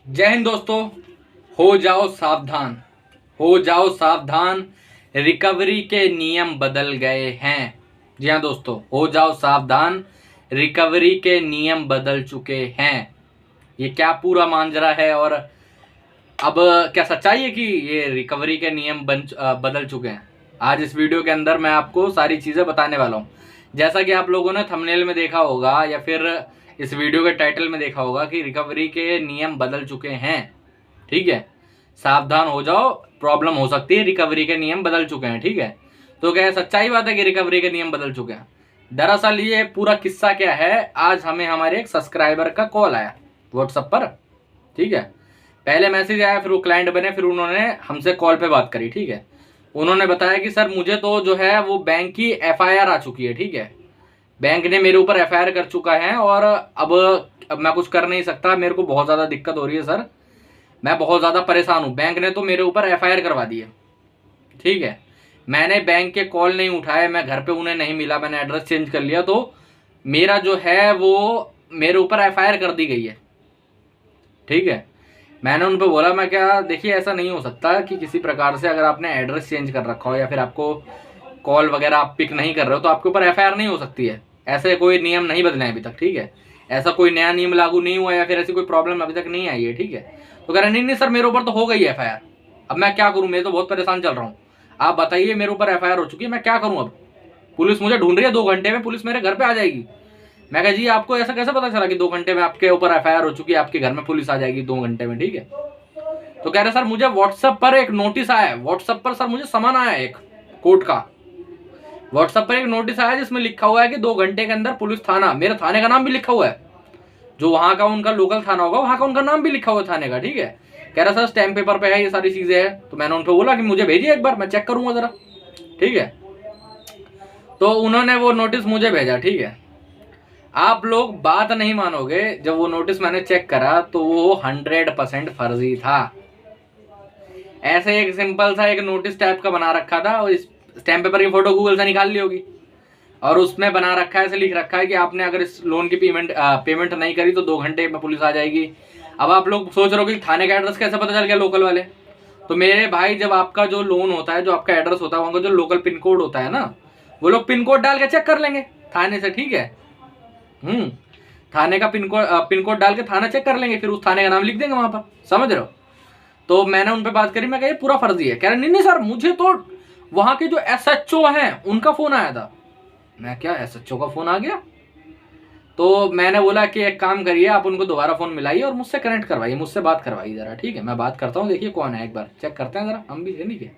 जय हिंद दोस्तों। हो जाओ सावधान, हो जाओ सावधान, रिकवरी के नियम बदल गए हैं। जी हाँ दोस्तों, हो जाओ सावधान, रिकवरी के नियम बदल चुके हैं। ये क्या पूरा मांजरा है और अब क्या सच्चाई है कि ये रिकवरी के नियम बदल चुके हैं। आज इस वीडियो के अंदर मैं आपको सारी चीज़ें बताने वाला हूँ। जैसा कि आप लोगों ने थंबनेल में देखा होगा या फिर इस वीडियो के टाइटल में देखा होगा कि रिकवरी के नियम बदल चुके हैं। ठीक है, सावधान हो जाओ, प्रॉब्लम हो सकती है, रिकवरी के नियम बदल चुके हैं। ठीक है, तो क्या सच्चाई बात है कि रिकवरी के नियम बदल चुके हैं? दरअसल ये पूरा किस्सा क्या है, आज हमें हमारे एक सब्सक्राइबर का कॉल आया व्हाट्सएप पर। ठीक है, पहले मैसेज आया, फिर वो क्लाइंट बने, फिर उन्होंने हमसे कॉल पे बात करी। ठीक है, उन्होंने बताया कि सर मुझे तो जो है वो बैंक की एफआईआर आ चुकी है। ठीक है, बैंक ने मेरे ऊपर एफआईआर कर चुका है और अब मैं कुछ कर नहीं सकता, मेरे को बहुत ज़्यादा दिक्कत हो रही है सर, मैं बहुत ज़्यादा परेशान हूँ, बैंक ने तो मेरे ऊपर एफआईआर करवा दी है। ठीक है, मैंने बैंक के कॉल नहीं उठाए, मैं घर पे उन्हें नहीं मिला, मैंने एड्रेस चेंज कर लिया, तो मेरा जो है वो मेरे ऊपर एफआईआर कर दी गई है। ठीक है, मैंने उन पर बोला, मैं क्या, देखिए ऐसा नहीं हो सकता कि किसी प्रकार से अगर आपने एड्रेस चेंज कर रखा हो या फिर आपको कॉल वगैरह आप पिक नहीं कर रहे हो तो आपके ऊपर एफआईआर नहीं हो सकती है। ऐसे कोई नियम नहीं बदले हैं अभी तक। ठीक है, ऐसा कोई नया नियम लागू नहीं हुआ या फिर ऐसी कोई प्रॉब्लम अभी तक नहीं आई है। ठीक है, तो कह रहे नहीं नहीं सर मेरे ऊपर तो हो गई है एफआईआर, अब मैं क्या करूँ, मैं तो बहुत परेशान चल रहा हूँ, आप बताइए मेरे ऊपर एफआईआर हो चुकी है, मैं क्या करूँ अब, पुलिस मुझे ढूंढ रही है, 2 घंटे में पुलिस मेरे घर पे आ जाएगी। मैं कहा जी आपको ऐसा कैसे पता चला कि 2 घंटे में आपके ऊपर एफआईआर हो चुकी है, आपके घर में पुलिस आ जाएगी 2 घंटे में? ठीक है, तो कह रहे सर मुझे व्हाट्सएप पर एक नोटिस आया है, व्हाट्सएप पर सर मुझे समन आया है एक कोर्ट का, व्हाट्सएप पर एक नोटिस आया है जिसमें लिखा हुआ है कि 2 घंटे के अंदर पुलिस थाना, मेरे थाने का नाम भी लिखा हुआ है, जो वहां का उनका लोकल थाना होगा वहां का उनका नाम भी लिखा हुआ है थाने का। ठीक है, कह रहा सर स्टैम्प पेपर पे है, ये सारी चीजें हैं। तो मैंने उनको बोला कि मुझे भेजिए एक बार, मैं चेक करूंगा जरा। ठीक है, तो उन्होंने वो नोटिस मुझे भेजा। ठीक है, आप लोग बात नहीं मानोगे, जब वो नोटिस मैंने चेक करा तो वो 100% फर्जी था। ऐसे एक सिंपल सा एक नोटिस टाइप का बना रखा था और इस स्टैम्प पेपर की फोटो गूगल से निकाल ली होगी और उसमें बना रखा है, ऐसे लिख रखा है कि आपने अगर इस लोन की पेमेंट नहीं करी तो 2 घंटे में पुलिस आ जाएगी। अब आप लोग सोच रहे हो कि थाने का एड्रेस कैसे पता चल गया लोकल वाले? तो मेरे भाई, जब आपका जो लोन होता है, जो आपका एड्रेस होता है, वहां का जो लोकल पिन कोड होता है ना, वो लोग पिन कोड डाल के चेक कर लेंगे थाने से। ठीक है, थाने का पिन कोड डाल के थाना चेक कर लेंगे, फिर उस थाने का नाम लिख देंगे वहां पर, समझ रहे हो? तो मैंने उन पे बात करी, मैं कहा ये पूरा फर्जी है। कह रहे नहीं नहीं सर, मुझे तो वहां के जो एसएचओ हैं उनका फोन आया था। मैं क्या, एसएचओ का फोन आ गया? तो मैंने बोला कि एक काम करिए, आप उनको दोबारा फोन मिलाइए और मुझसे कनेक्ट करवाइए, मुझसे बात करवाइए जरा। ठीक है, मैं बात करता हूँ, देखिए कौन है, एक बार चेक करते हैं जरा हम भी, नहीं क्या।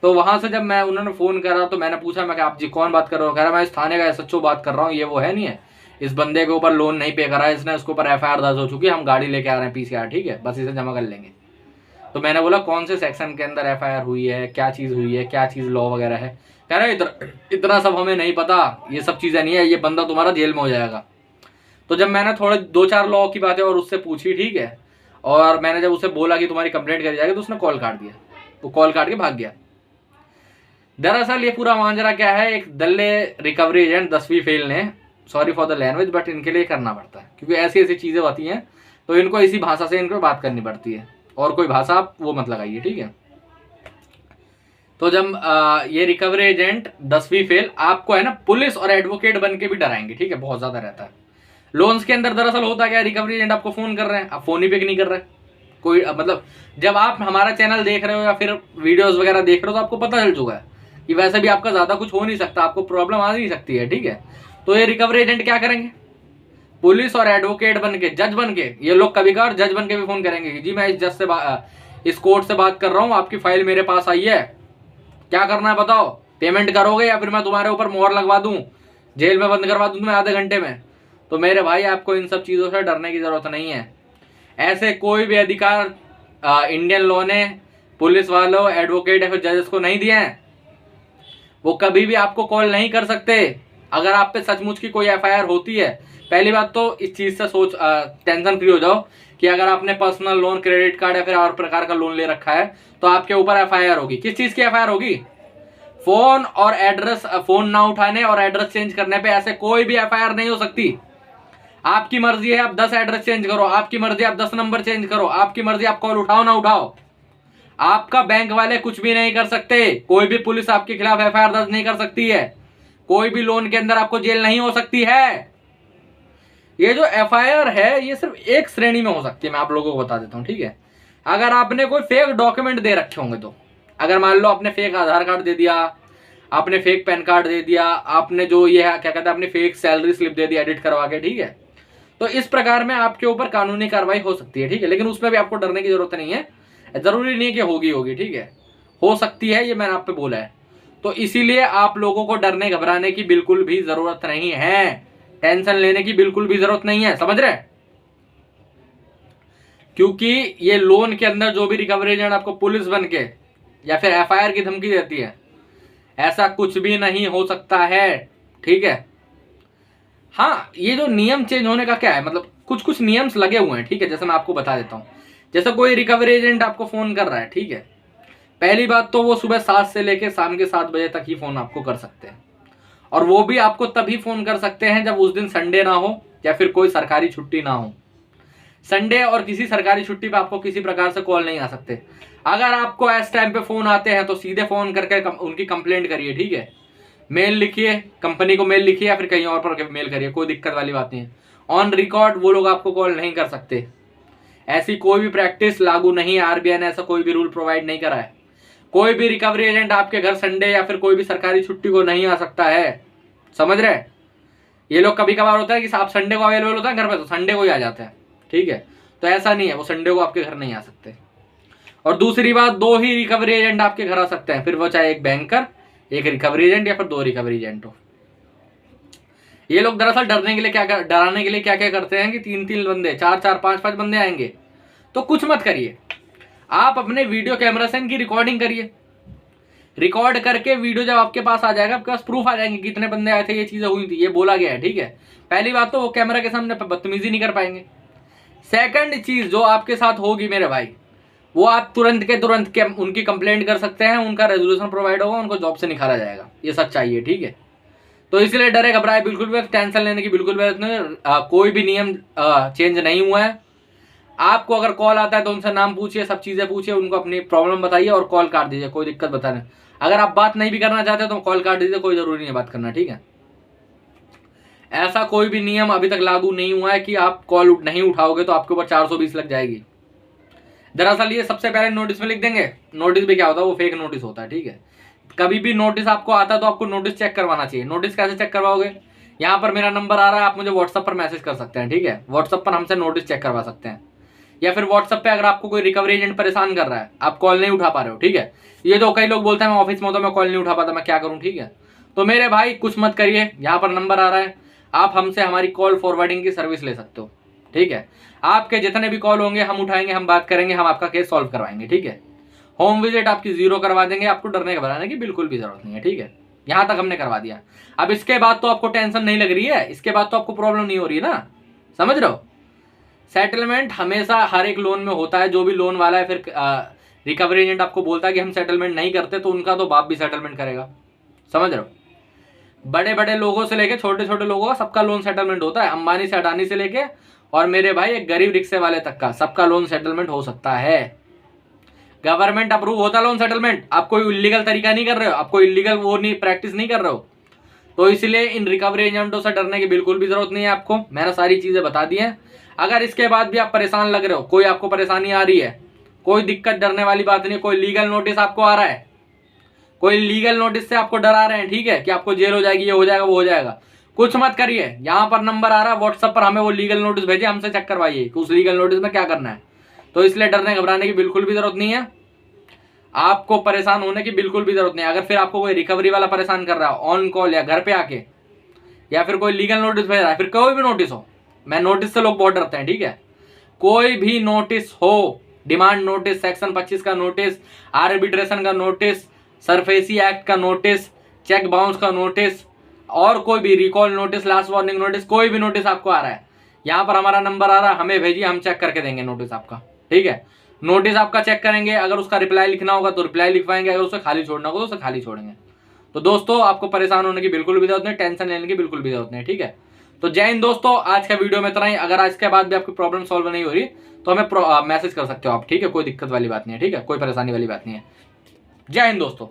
तो वहां से जब मैं, उन्होंने फोन करा तो मैंने पूछा, मैं आप जी कौन बात कर रहे हो? कह रहा मैं इस थाने का एसएचओ बात कर रहा हूँ, ये वो है नहीं है, इस बंदे के ऊपर लोन नहीं पे करा है इसने, उसके ऊपर एफआईआर दर्ज हो चुकी है, हम गाड़ी लेके आ रहे हैं पीसीआर। ठीक है, बस इसे जमा कर लेंगे। तो मैंने बोला कौन से सेक्शन के अंदर एफआईआर हुई है, क्या चीज़ हुई है, क्या चीज़ लॉ वगैरह है? कह रहे इतना सब हमें नहीं पता, ये सब चीज़ें नहीं है, ये बंदा तुम्हारा जेल में हो जाएगा। तो जब मैंने थोड़े 2-4 लॉ की बातें और उससे पूछी, ठीक है, और मैंने जब उसे बोला कि तुम्हारी कंप्लेंट करी जाएगी, तो उसने कॉल काट दिया, वो कॉल काट के भाग गया। दरअसल ये पूरा मांजरा क्या है, एक दल्ले रिकवरी एजेंट 10वीं फेल ने, sorry for the language but इनके लिए करना पड़ता है, क्योंकि ऐसी ऐसी चीज़ें होती हैं तो इनको इसी भाषा से इनको बात करनी पड़ती है, और कोई भाषा आप वो मत लगाइए। ठीक है, तो जब ये रिकवरी एजेंट 10वीं फेल आपको है ना पुलिस और एडवोकेट बन के भी डराएंगे। ठीक है, बहुत ज़्यादा रहता है लोन्स के अंदर। दरअसल होता क्या है, रिकवरी एजेंट आपको फ़ोन कर रहे हैं, आप फ़ोन ही पिक नहीं कर रहे कोई, मतलब जब आप हमारा चैनल देख रहे हो या फिर वीडियोस वगैरह देख रहे हो तो आपको पता चल चुका है कि वैसे भी आपका ज़्यादा कुछ हो नहीं सकता, आपको प्रॉब्लम आ नहीं सकती है। ठीक है, तो ये रिकवरी एजेंट क्या करेंगे, पुलिस और एडवोकेट बन के, जज बन के, ये लोग कभी कभार जज बन के भी फ़ोन करेंगे कि जी मैं इस जज से इस कोर्ट से बात कर रहा हूँ, आपकी फाइल मेरे पास आई है, क्या करना है बताओ, पेमेंट करोगे या फिर मैं तुम्हारे ऊपर मोहर लगवा दूं, जेल में बंद करवा दूं तुम्हें आधे घंटे में? तो मेरे भाई, आपको इन सब चीज़ों से डरने की ज़रूरत नहीं है। ऐसे कोई भी अधिकार इंडियन लॉ ने पुलिस वालों, एडवोकेट या फिर जजेस को नहीं दिए हैं। वो कभी भी आपको कॉल नहीं कर सकते अगर आप पे सचमुच की कोई एफआईआर होती है। पहली बात तो इस चीज़ से टेंशन फ्री हो जाओ कि अगर आपने पर्सनल लोन, क्रेडिट कार्ड या फिर और प्रकार का लोन ले रखा है तो आपके ऊपर एफआईआर होगी। किस चीज़ की एफआईआर होगी? फोन और एड्रेस, फोन ना उठाने और एड्रेस चेंज करने पे ऐसे कोई भी एफआईआर नहीं हो सकती। आपकी मर्जी है आप 10 एड्रेस चेंज करो, आपकी मर्जी आप 10 नंबर चेंज करो, आपकी मर्जी आप कॉल उठाओ ना उठाओ, आपका बैंक वाले कुछ भी नहीं कर सकते। कोई भी पुलिस आपके खिलाफ एफआईआर दर्ज नहीं कर सकती है, कोई भी लोन के अंदर आपको जेल नहीं हो सकती है। ये जो एफआईआर है ये सिर्फ एक श्रेणी में हो सकती है, मैं आप लोगों को बता देता हूं, ठीक है। अगर आपने कोई फेक डॉक्यूमेंट दे रखे होंगे तो, अगर मान लो आपने फेक आधार कार्ड दे दिया, आपने फेक पैन कार्ड दे दिया, आपने जो ये है क्या कहते हैं, आपने फेक सैलरी स्लिप दे दी एडिट करवा के, ठीक है, तो इस प्रकार में आपके ऊपर कानूनी कार्रवाई हो सकती है, ठीक है। लेकिन उसमें भी आपको डरने की जरूरत नहीं है, जरूरी नहीं कि होगी, ठीक है, हो सकती है, ये मैंने आप पे बोला है। तो इसीलिए आप लोगों को डरने घबराने की बिल्कुल भी जरूरत नहीं है, टेंशन लेने की बिल्कुल भी जरूरत नहीं है, समझ रहे? क्योंकि ये लोन के अंदर जो भी रिकवरी एजेंट आपको पुलिस बन के या फिर एफआईआर की धमकी देती है, ऐसा कुछ भी नहीं हो सकता है, ठीक है। हाँ, ये जो नियम चेंज होने का क्या है, मतलब कुछ कुछ नियम्स लगे हुए हैं, ठीक है। जैसे मैं आपको बता देता हूं, जैसे कोई रिकवरी एजेंट आपको फोन कर रहा है, ठीक है, पहली बात तो वो सुबह 7 से लेकर शाम के 7 बजे तक ही फोन आपको कर सकते हैं, और वो भी आपको तभी फोन कर सकते हैं जब उस दिन संडे ना हो या फिर कोई सरकारी छुट्टी ना हो। संडे और किसी सरकारी छुट्टी पे आपको किसी प्रकार से कॉल नहीं आ सकते। अगर आपको इस टाइम पे फोन आते हैं तो सीधे फोन करके उनकी कंप्लेंट करिए, ठीक है, मेल लिखिए, कंपनी को मेल लिखिए या फिर कहीं और पर मेल करिए, कोई दिक्कत वाली बात नहीं है। ऑन रिकॉर्ड वो लोग आपको कॉल नहीं कर सकते, ऐसी कोई भी प्रैक्टिस लागू नहीं है, आरबीआई ने ऐसा कोई भी रूल प्रोवाइड नहीं करा है। कोई भी रिकवरी एजेंट आपके घर संडे या फिर कोई भी सरकारी छुट्टी को नहीं आ सकता है, समझ रहे? ये लोग कभी कभार होता है कि आप संडे को अवेलेबल होता है घर पे तो संडे को ही आ जाते हैं, ठीक है, तो ऐसा नहीं है, वो संडे को आपके घर नहीं आ सकते। और दूसरी बात, 2 ही रिकवरी एजेंट आपके घर आ सकते हैं, फिर वो चाहे एक बैंकर, एक रिकवरी एजेंट या फिर 2 रिकवरी एजेंट हो। ये लोग दरअसल डराने के लिए क्या क्या करते हैं कि 3-3 बंदे, 4-4, 5-5 बंदे आएंगे, तो कुछ मत करिए, आप अपने वीडियो कैमरा से इनकी रिकॉर्डिंग करिए, रिकॉर्ड करके वीडियो जब आपके पास आ जाएगा, आपके पास प्रूफ आ जाएंगे कितने बंदे आए थे, ये चीजें हुई थी, ये बोला गया है, ठीक है। पहली बात तो वो कैमरा के सामने बदतमीजी नहीं कर पाएंगे। सेकंड चीज जो आपके साथ होगी मेरे भाई, वो आप तुरंत के तुरंत उनकी कंप्लेंट कर सकते हैं, उनका रेजोल्यूशन प्रोवाइड होगा, उनको जॉब से निकाला जाएगा, ये सच्चाई है, ठीक है। तो इसलिए डरे घबराए बिल्कुल भी, टेंशन लेने की बिल्कुल जरूरत नहीं, कोई भी नियम चेंज नहीं हुआ है। आपको अगर कॉल आता है तो उनसे नाम पूछिए, सब चीजें पूछिए, उनको अपनी प्रॉब्लम बताइए और कॉल काट दीजिए, कोई दिक्कत बताने। अगर आप बात नहीं भी करना चाहते तो कॉल काट दीजिए, कोई जरूरी नहीं है बात करना, ठीक है। ऐसा कोई भी नियम अभी तक लागू नहीं हुआ है कि आप कॉल नहीं उठाओगे तो आपके ऊपर 420 लग जाएगी। दरअसल ये सबसे पहले नोटिस में लिख देंगे, नोटिस भी क्या होता है, वो फेक नोटिस होता है, ठीक है। कभी भी नोटिस आपको आता है तो आपको नोटिस चेक करवाना चाहिए। नोटिस कैसे चेक करवाओगे, यहाँ पर मेरा नंबर आ रहा है, आप मुझे व्हाट्सएप पर मैसेज कर सकते हैं, ठीक है, व्हाट्सएप पर हमसे नोटिस चेक करवा सकते हैं। या फिर व्हाट्सएप पे अगर आपको कोई रिकवरी एजेंट परेशान कर रहा है, आप कॉल नहीं उठा पा रहे हो, ठीक है, ये तो कई लोग बोलते हैं मैं ऑफिस में होता, मैं कॉल नहीं उठा पाता, मैं क्या करूं, ठीक है। तो मेरे भाई कुछ मत करिए, यहाँ पर नंबर आ रहा है, आप हमसे हमारी कॉल फॉरवर्डिंग की सर्विस ले सकते हो, ठीक है। आपके जितने भी कॉल होंगे हम उठाएंगे, हम बात करेंगे, हम आपका केस सॉल्व करवाएंगे, ठीक है। होम विजिट आपकी 0 करवा देंगे, आपको डरने घबराने की बिल्कुल भी जरूरत नहीं है, ठीक है। यहाँ तक हमने करवा दिया, अब इसके बाद तो आपको टेंशन नहीं लग रही है, इसके बाद तो आपको प्रॉब्लम नहीं हो रही है ना, समझ रहे हो। सेटलमेंट हमेशा हर एक लोन में होता है, जो भी लोन वाला है फिर रिकवरी एजेंट आपको बोलता है कि हम सेटलमेंट नहीं करते, तो उनका तो बाप भी सेटलमेंट करेगा, समझ रहे हो। बड़े बड़े लोगों से लेके छोटे छोटे लोगों का सबका लोन सेटलमेंट होता है, अंबानी से अडानी से लेके और मेरे भाई एक गरीब रिक्शे वाले तक का सबका लोन सेटलमेंट हो सकता है। गवर्नमेंट अप्रूव होता है लोन सेटलमेंट, आप कोई इलीगल तरीका नहीं कर रहे हो, आप कोई इलीगल वो नहीं प्रैक्टिस नहीं कर रहे हो, तो इसलिए इन रिकवरी एजेंटों से डरने की बिल्कुल भी जरूरत नहीं है आपको, मैंने सारी चीजें बता दी हैं। अगर इसके बाद भी आप परेशान लग रहे हो, कोई आपको परेशानी आ रही है, कोई दिक्कत, डरने वाली बात नहीं, कोई लीगल नोटिस आपको आ रहा है, कोई लीगल नोटिस से आपको डरा रहे हैं, ठीक है, कि आपको जेल हो जाएगी, ये हो जाएगा, वो हो जाएगा, कुछ मत करिए। यहाँ पर नंबर आ रहा है व्हाट्सएप पर, हमें वो लीगल नोटिस भेजिए, हमसे चेक करवाइए कि उस लीगल नोटिस में क्या करना है। तो इसलिए डरने घबराने की बिल्कुल भी जरूरत नहीं है, आपको परेशान होने की बिल्कुल भी जरूरत नहीं है। अगर फिर आपको कोई रिकवरी वाला परेशान कर रहा है ऑन कॉल या घर पे आके, या फिर कोई लीगल नोटिस भेज रहा है, फिर कोई भी नोटिस हो, मैं नोटिस से लोग बहुत डरते हैं, ठीक है, कोई भी नोटिस हो, डिमांड नोटिस, सेक्शन 25 का नोटिस, आर्बिट्रेशन का नोटिस, सरफेसी एक्ट का नोटिस, चेक बाउंस का नोटिस, और कोई भी recall notice, last warning notice, कोई भी नोटिस आपको आ रहा है, यहाँ पर हमारा नंबर आ रहा है, हमें भेजिए, हम चेक करके देंगे नोटिस आपका, ठीक है। नोटिस आपका चेक करेंगे, अगर उसका रिप्लाई लिखना होगा तो रिप्लाई लिखवाएंगे, अगर उसे खाली छोड़ना होगा तो उसे खाली छोड़ेंगे। तो दोस्तों आपको परेशान होने की बिल्कुल भी जरूरत नहीं, टेंशन लेने की बिल्कुल भी जरूरत नहीं, ठीक है। तो जय हिंद दोस्तों, आज का वीडियो में इतना ही। अगर आज के बाद भी आपकी प्रॉब्लम सॉल्व नहीं हो रही तो हमें मैसेज कर सकते हो आप, ठीक है, कोई दिक्कत वाली बात नहीं है, ठीक है, कोई परेशानी वाली बात नहीं है। जय हिंद दोस्तों।